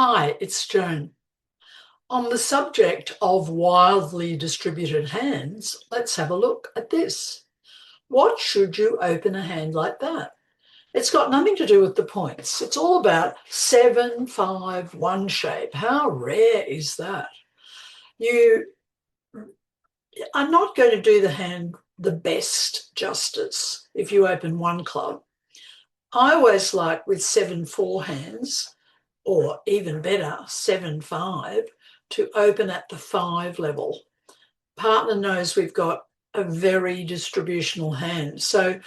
Hi, it's Joan. On the subject of wildly distributed hands, let's have a look at this. What should you open a hand like that? It's got nothing to do with the points. It's all about 7-5-1 shape. How rare is that? You are not going to do the hand the best justice if you open one club. I always like with 7-4 hands, or even better, 7-5, to open at the 5 level. Partner knows we've got a very distributional hand. So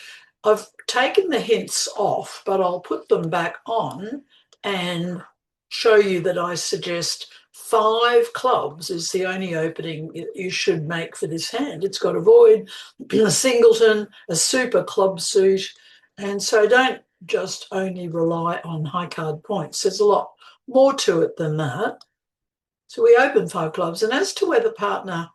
I've taken the hints off, but I'll put them back on and show you that I suggest 5 clubs is the only opening you should make for this hand. It's got a void, a singleton, a super club suit, and so don't just only rely on high card points. There's a lot more to it than that. So we open 5 clubs, and as to whether partner,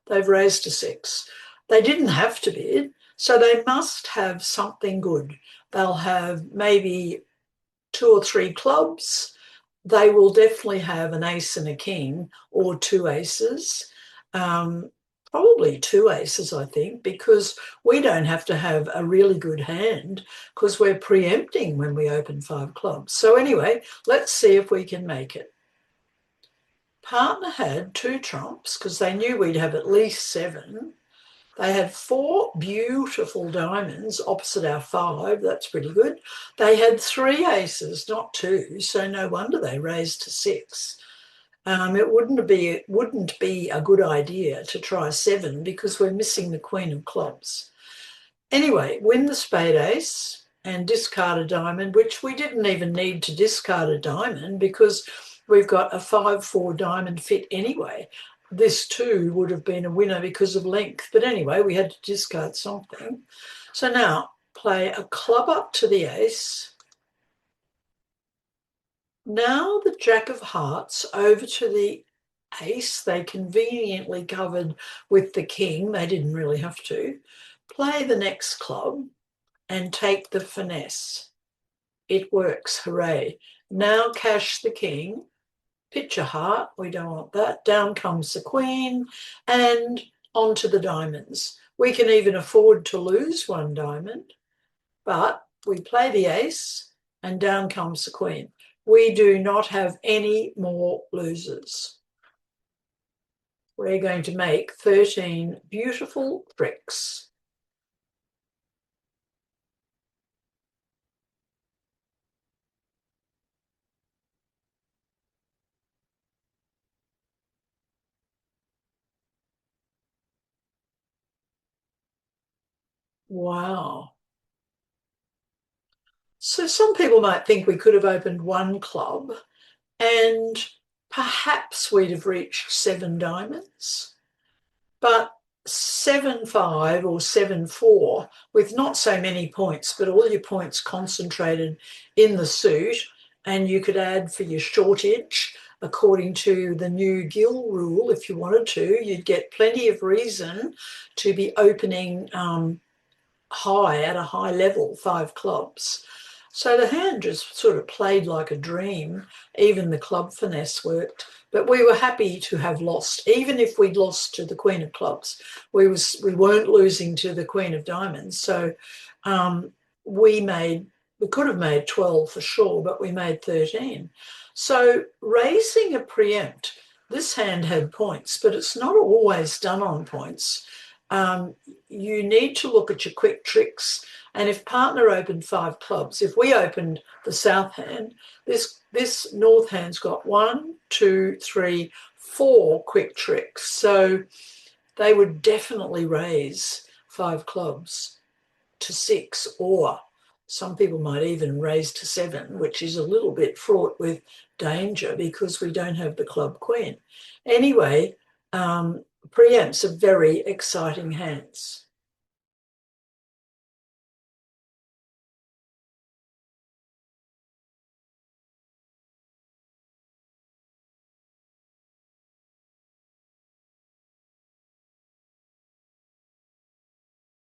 they've raised to 6. They didn't have to bid, so they must have something good. They'll have maybe 2 or 3 clubs. They will definitely have an ace and a king, or 2 aces. Probably 2 aces, I think, because we don't have to have a really good hand because we're preempting when we open 5 clubs. So anyway, let's see if we can make it. Partner had 2 trumps because they knew we'd have at least 7. They had 4 beautiful diamonds opposite our 5. That's pretty good. They had 3 aces, not 2, so no wonder they raised to 6. It wouldn't be a good idea to try 7 because we're missing the queen of clubs. Anyway, win the spade ace and discard a diamond, which we didn't even need to discard a diamond because we've got a 5-4 diamond fit anyway. This too would have been a winner because of length. But anyway, we had to discard something. So now play a club up to the ace. Now the jack of hearts over to the ace. They conveniently covered with the king. They didn't really have to. Play the next club and take the finesse. It works, hooray. Now cash the king. Pitch a heart, we don't want that. Down comes the queen and onto the diamonds. We can even afford to lose 1 diamond, but we play the ace and down comes the queen. We do not have any more losers. We're going to make 13 beautiful tricks. Wow. So some people might think we could have opened 1 club and perhaps we'd have reached 7 diamonds. But 7-5 or 7-4 with not so many points, but all your points concentrated in the suit, and you could add for your shortage according to the new gill rule. If you wanted to, you'd get plenty of reason to be opening high at a high level, 5 clubs. So the hand just sort of played like a dream. Even the club finesse worked. But we were happy to have lost. Even if we'd lost to the queen of clubs, we weren't losing to the queen of diamonds. So we could have made 12 for sure, but we made 13. So raising a preempt, this hand had points, but it's not always done on points. You need to look at your quick tricks. And if partner opened 5 clubs, if we opened the south hand, this north hand's got 1, 2, 3, 4 quick tricks. So they would definitely raise 5 clubs to 6, or some people might even raise to 7, which is a little bit fraught with danger because we don't have the club queen. Anyway, preempts are very exciting hands.